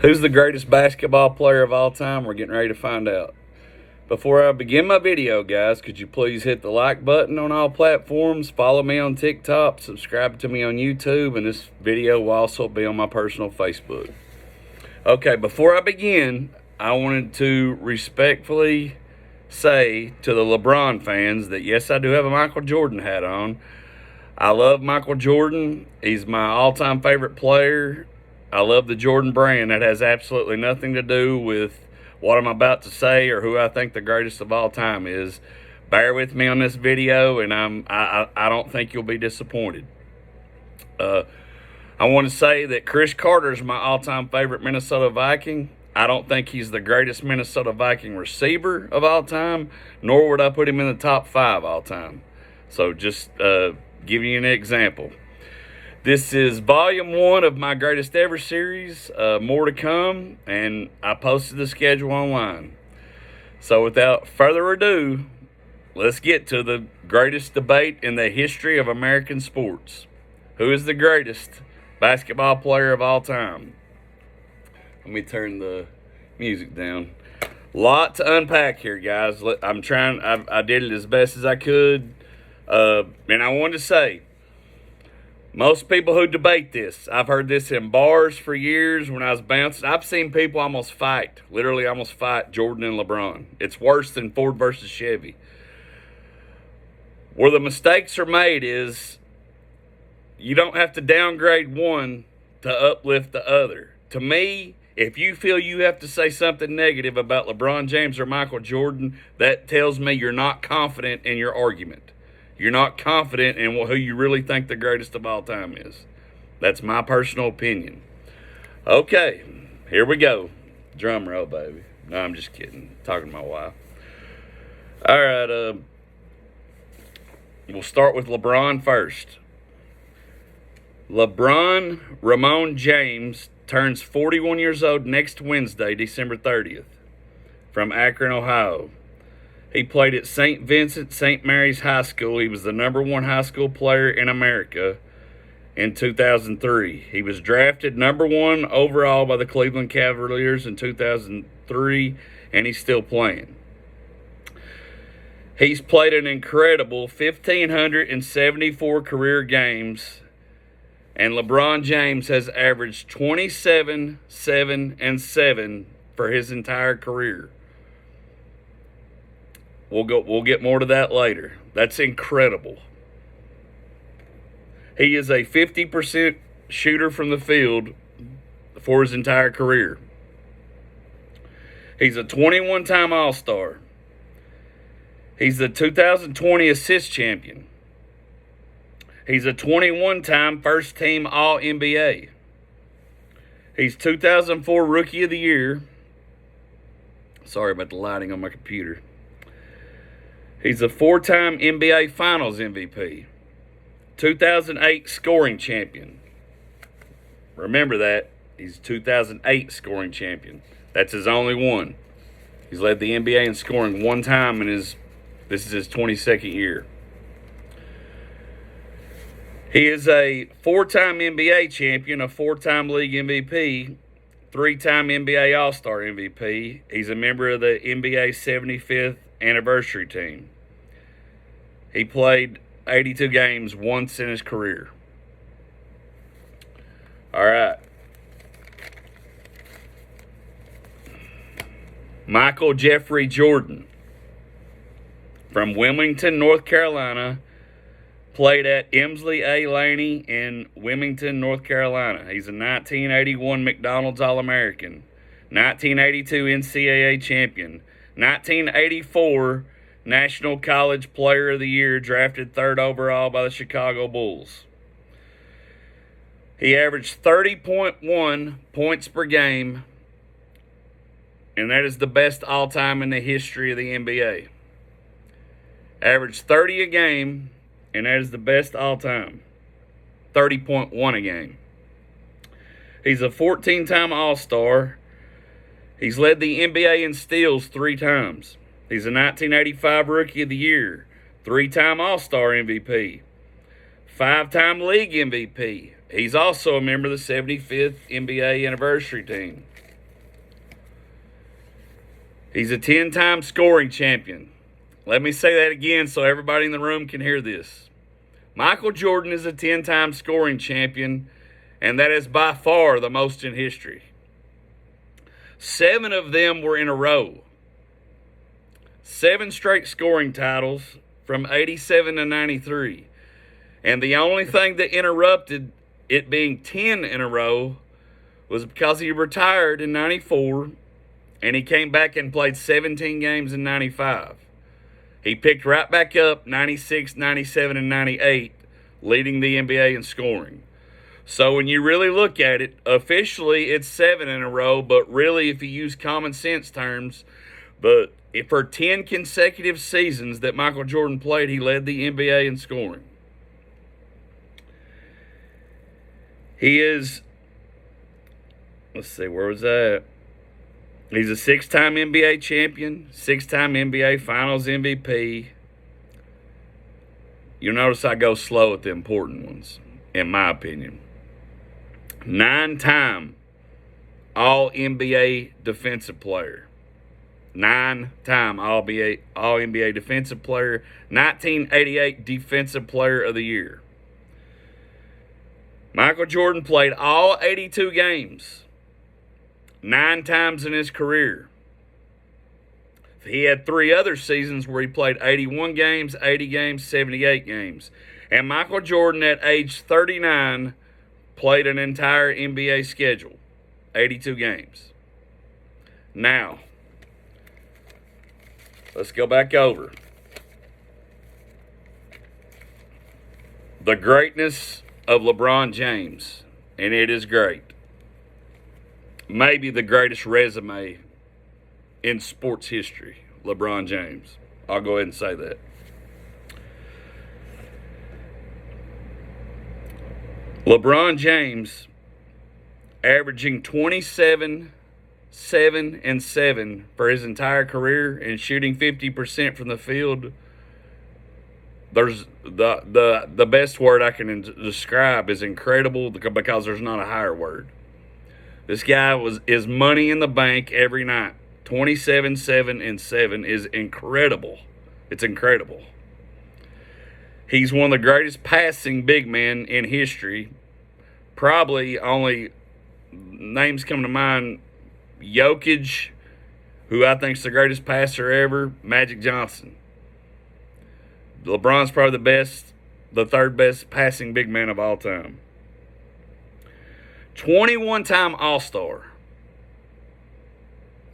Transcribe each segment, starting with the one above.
Who's the greatest basketball player of all time? We're getting ready to find out. Before I begin my video, guys, could you please hit the like button on all platforms, follow me on TikTok, subscribe to me on YouTube, and this video will also be on my personal Facebook. Okay, before I begin, I wanted to respectfully say to the LeBron fans that yes, I do have a Michael Jordan hat on. I love Michael Jordan. He's my all-time favorite player. I love the Jordan brand. That has absolutely nothing to do with what I'm about to say or who I think the greatest of all time is. Bear with me on this video, and I don't think you'll be disappointed. I want to say that Chris Carter is my all-time favorite Minnesota Viking. I don't think he's the greatest Minnesota Viking receiver of all time, nor would I put him in the top 5 all time. So just giving you an example. This is volume 1 of my greatest ever series. More to come, and I posted the schedule online. So without further ado, let's get to the greatest debate in the history of American sports. Who is the greatest basketball player of all time? Let me turn the music down. Lot to unpack here, guys. I'm trying. I did it as best as I could, and I wanted to say, most people who debate this, I've heard this in bars for years when I was bouncing. I've seen people literally almost fight Jordan and LeBron. It's worse than Ford versus Chevy. Where the mistakes are made is you don't have to downgrade one to uplift the other. To me, if you feel you have to say something negative about LeBron James or Michael Jordan, that tells me you're not confident in your argument. You're not confident in who you really think the greatest of all time is. That's my personal opinion. Okay, here we go. Drum roll, baby. No, I'm just kidding. Talking to my wife. All right, we'll start with LeBron first. LeBron Ramon James turns 41 years old next Wednesday, December 30th, from Akron, Ohio. He played at St. Vincent St. Mary's High School. He was the #1 high school player in America in 2003. He was drafted #1 overall by the Cleveland Cavaliers in 2003, and he's still playing. He's played an incredible 1,574 career games, and LeBron James has averaged 27, 7, and 7 for his entire career. We'll get more to that later. That's incredible. He is a 50% shooter from the field for his entire career. He's a 21-time All-Star. He's the 2020 assist champion. He's a 21-time first-team All-NBA. He's 2004 Rookie of the Year. Sorry about the lighting on my computer. He's a 4-time NBA Finals MVP, 2008 scoring champion. Remember that. He's 2008 scoring champion. That's his only one. He's led the NBA in scoring one time, and this is his 22nd year. He is a 4-time NBA champion, a 4-time league MVP, 3-time NBA All-Star MVP. He's a member of the NBA 75th anniversary team. He played 82 games once in his career. All right. Michael Jeffrey Jordan from Wilmington, North Carolina, played at Emsley A. Laney in Wilmington, North Carolina. He's a 1981 McDonald's All-American, 1982 NCAA champion, 1984 National College Player of the Year, drafted 3rd overall by the Chicago Bulls. He averaged 30.1 points per game, and that is the best all-time in the history of the NBA. Averaged 30 a game, and that is the best all-time. 30.1 a game. He's a 14-time All-Star. He's led the NBA in steals 3 times. He's a 1985 Rookie of the Year, 3-time All-Star MVP, 5-time League MVP. He's also a member of the 75th NBA anniversary team. He's a 10-time scoring champion. Let me say that again so everybody in the room can hear this. Michael Jordan is a 10-time scoring champion, and that is by far the most in history. 7 of them were in a row. 7 straight scoring titles from 87 to 93. And the only thing that interrupted it being 10 in a row was because he retired in 94 and he came back and played 17 games in 95. He picked right back up 96, 97, and 98, leading the NBA in scoring. So when you really look at it, officially it's 7 in a row, but really if you use common sense terms, but for 10 consecutive seasons that Michael Jordan played, he led the NBA in scoring. He is, let's see, where was that? He's a 6-time NBA champion, 6-time NBA Finals MVP. You'll notice I go slow at the important ones, in my opinion. 9-time All-NBA defensive player. 9-time All-NBA defensive player. 1988 Defensive Player of the Year. Michael Jordan played all 82 games 9 times in his career. He had 3 other seasons where he played 81 games, 80 games, 78 games. And Michael Jordan at age 39 played an entire NBA schedule, 82 games. Now, let's go back over the greatness of LeBron James, and it is great. Maybe the greatest resume in sports history, LeBron James. I'll go ahead and say that. LeBron James averaging 27, 7, and 7 for his entire career and shooting 50% from the field. There's the best word I can describe is incredible, because there's not a higher word. This guy is money in the bank every night. 27, 7, and 7 is incredible. It's incredible. He's one of the greatest passing big men in history. Probably only names come to mind: Jokic, who I think is the greatest passer ever, Magic Johnson. LeBron's probably the third best passing big man of all time. 21-time All-Star.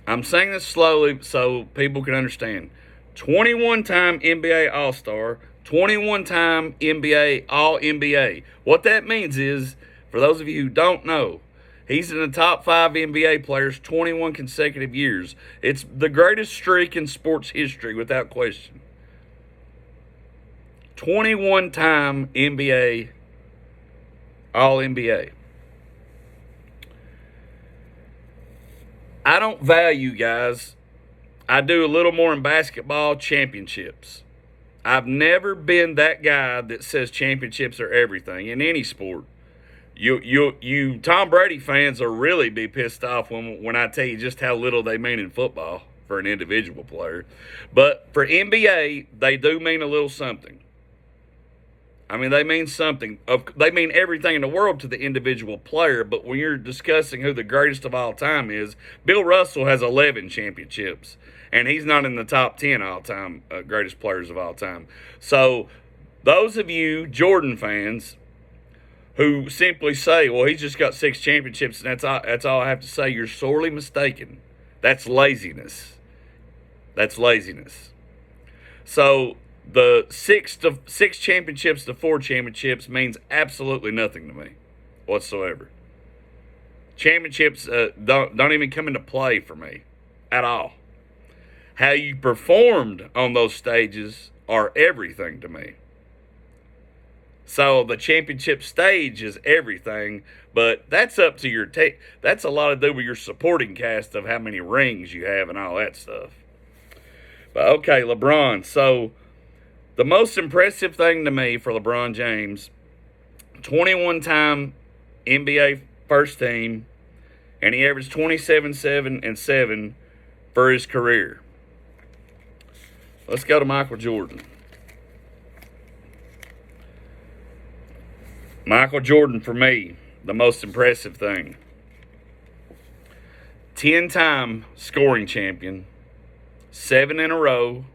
I'm saying this slowly so people can understand. 21-time NBA All-Star, 21-time NBA All-NBA. What that means is, for those of you who don't know, he's in the top 5 NBA players 21 consecutive years. It's the greatest streak in sports history without question. 21-time NBA All-NBA. I don't value, guys. I do a little more in basketball, championships. I've never been that guy that says championships are everything in any sport. You Tom Brady fans will really be pissed off when I tell you just how little they mean in football for an individual player. But for NBA, they do mean a little something. I mean, they mean something. They mean everything in the world to the individual player, but when you're discussing who the greatest of all time is, Bill Russell has 11 championships, and he's not in the top 10 all-time greatest players of all time. So those of you Jordan fans who simply say, well, he's just got 6 championships, and that's all I have to say, you're sorely mistaken. That's laziness. That's laziness. So the 6 championships to 4 championships means absolutely nothing to me whatsoever. Championships don't even come into play for me at all. How you performed on those stages are everything to me. So the championship stage is everything, but that's up to your that's a lot to do with your supporting cast of how many rings you have and all that stuff. But okay, LeBron. So the most impressive thing to me for LeBron James, 21-time NBA first team, and he averaged 27, 7, and 7 for his career. Let's go to Michael Jordan. Michael Jordan, for me, the most impressive thing. 10-time scoring champion, 7 in a row,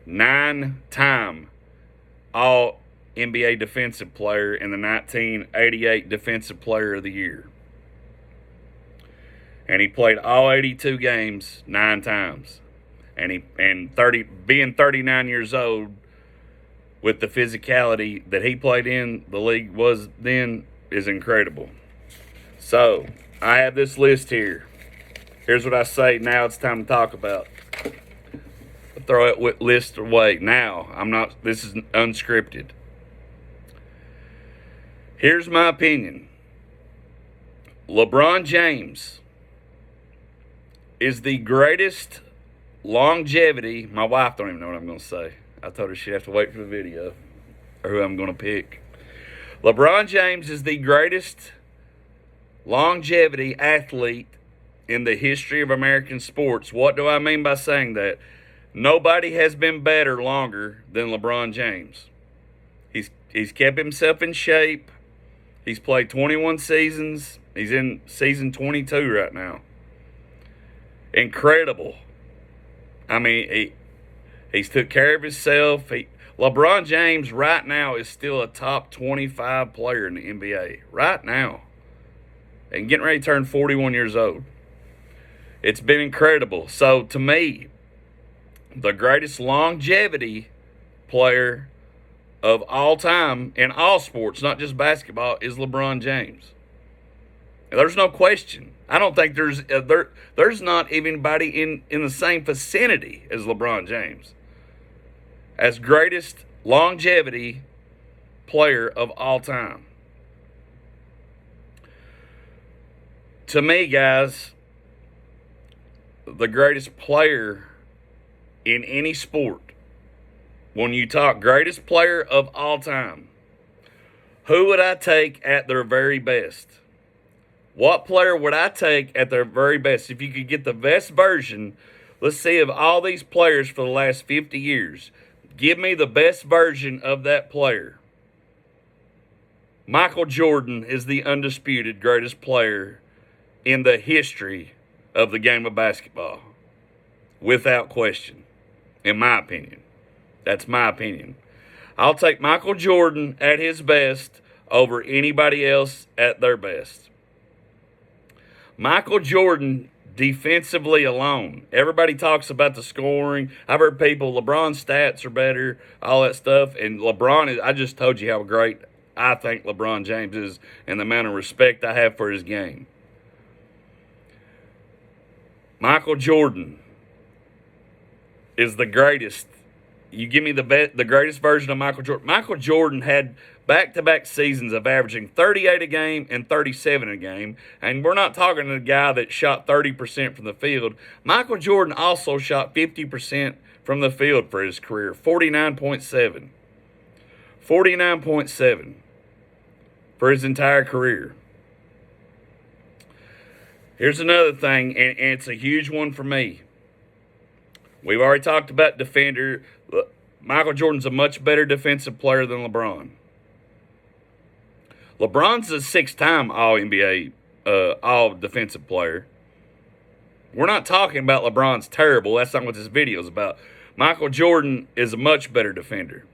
9-time All NBA Defensive Player, and the 1988 Defensive Player of the Year. And he played all 82 games 9 times. Being 39 years old, with the physicality that he played in, the league was then, is incredible. So, I have this list here. Here's what I say. Now it's time to talk about. Throw it list away. Now, this is unscripted. Here's my opinion. LeBron James is the greatest longevity. My wife don't even know what I'm going to say. I told her she'd have to wait for the video or who I'm going to pick. LeBron James is the greatest longevity athlete in the history of American sports. What do I mean by saying that? Nobody has been better longer than LeBron James. He's kept himself in shape. He's played 21 seasons. He's in season 22 right now. Incredible. I mean, he's took care of himself. LeBron James right now is still a top 25 player in the NBA. Right now. And getting ready to turn 41 years old. It's been incredible. So, to me, the greatest longevity player of all time in all sports, not just basketball, is LeBron James. And there's no question. I don't think there's not even anybody in the same vicinity as LeBron James as greatest longevity player of all time. To me, guys, the greatest player in any sport, when you talk greatest player of all time, who would I take at their very best? What player would I take at their very best? If you could get the best version, let's see, of all these players for the last 50 years, give me the best version of that player. Michael Jordan is the undisputed greatest player in the history of the game of basketball, without question, in my opinion. That's my opinion. I'll take Michael Jordan at his best over anybody else at their best. Michael Jordan, defensively alone. Everybody talks about the scoring. I've heard people, LeBron's stats are better, all that stuff. And I just told you how great I think LeBron James is and the amount of respect I have for his game. Michael Jordan is the greatest. You give me the greatest version of Michael Jordan. Michael Jordan had back-to-back seasons of averaging 38 a game and 37 a game. And we're not talking to a guy that shot 30% from the field. Michael Jordan also shot 50% from the field for his career, 49.7. 49.7 for his entire career. Here's another thing, and it's a huge one for me. We've already talked about defender. Michael Jordan's a much better defensive player than LeBron. LeBron's a 6-time All-NBA, All-Defensive player. We're not talking about LeBron's terrible. That's not what this video is about. Michael Jordan is a much better defender.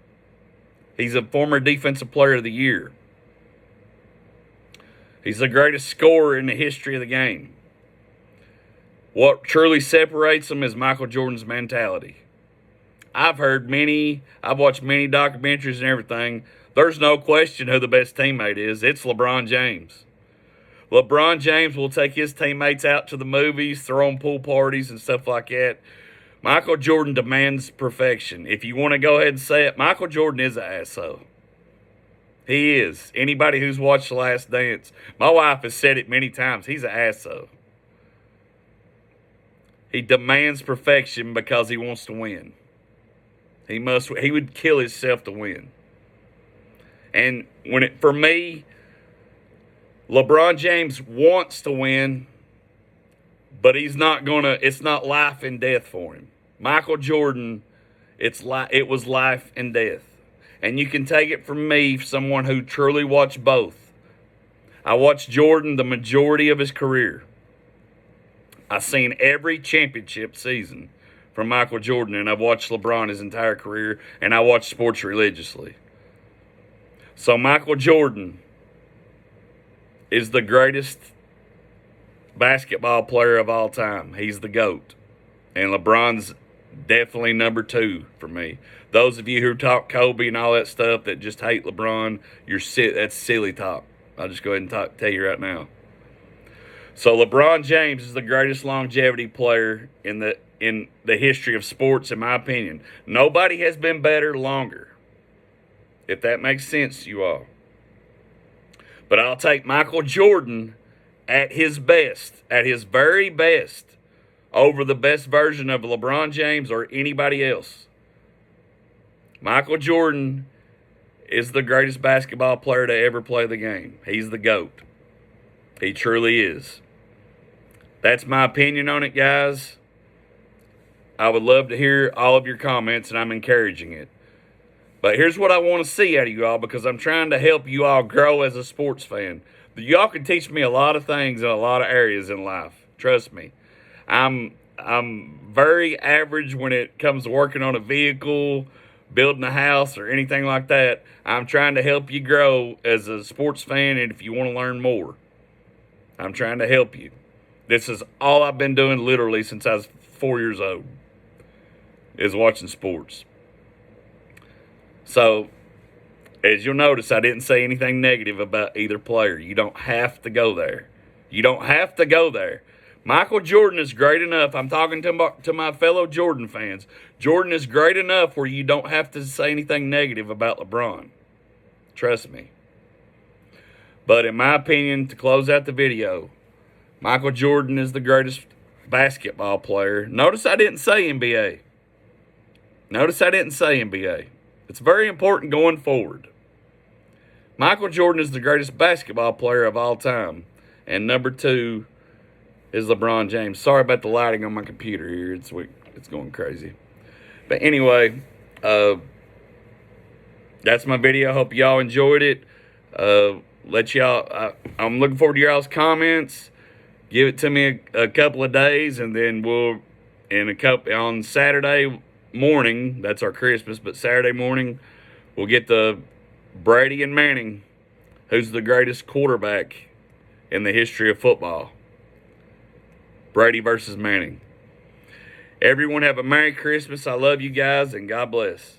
He's a former Defensive Player of the Year. He's the greatest scorer in the history of the game. What truly separates him is Michael Jordan's mentality. I've watched many documentaries and everything. There's no question who the best teammate is. It's LeBron James. LeBron James will take his teammates out to the movies, throw them pool parties and stuff like that. Michael Jordan demands perfection. If you want to go ahead and say it, Michael Jordan is an asshole. He is. Anybody who's watched The Last Dance, my wife has said it many times, he's an asshole. He demands perfection because he wants to win. He would kill himself to win. And for me, LeBron James wants to win. But he's not gonna. It's not life and death for him. Michael Jordan, it was life and death. And you can take it from me, someone who truly watched both. I watched Jordan the majority of his career. I've seen every championship season from Michael Jordan, and I've watched LeBron his entire career, and I watch sports religiously. So Michael Jordan is the greatest basketball player of all time. He's the GOAT. And LeBron's definitely number 2 for me. Those of you who talk Kobe and all that stuff that just hate LeBron, that's silly talk. I'll just go ahead and tell you right now. So LeBron James is the greatest longevity player in the history of sports, in my opinion. Nobody has been better longer, if that makes sense to you all. But I'll take Michael Jordan at his best, at his very best, over the best version of LeBron James or anybody else. Michael Jordan is the greatest basketball player to ever play the game. He's the GOAT. He truly is. That's my opinion on it, guys. I would love to hear all of your comments, and I'm encouraging it. But here's what I want to see out of you all, because I'm trying to help you all grow as a sports fan. Y'all can teach me a lot of things in a lot of areas in life. Trust me. I'm very average when it comes to working on a vehicle, building a house, or anything like that. I'm trying to help you grow as a sports fan, and if you want to learn more, I'm trying to help you. This is all I've been doing literally since I was 4 years old, is watching sports. So, as you'll notice, I didn't say anything negative about either player. You don't have to go there. You don't have to go there. Michael Jordan is great enough. I'm talking to my fellow Jordan fans. Jordan is great enough where you don't have to say anything negative about LeBron. Trust me. But in my opinion, to close out the video, Michael Jordan is the greatest basketball player. Notice I didn't say NBA. Notice I didn't say NBA. It's very important going forward. Michael Jordan is the greatest basketball player of all time. And number 2 is LeBron James. Sorry about the lighting on my computer here. It's going crazy. But anyway, that's my video. Hope y'all enjoyed it. I'm looking forward to y'all's comments. Give it to me a couple of days, and then on Saturday morning, that's our Christmas, but Saturday morning, we'll get the Brady and Manning, who's the greatest quarterback in the history of football. Brady versus Manning. Everyone have a Merry Christmas. I love you guys, and God bless.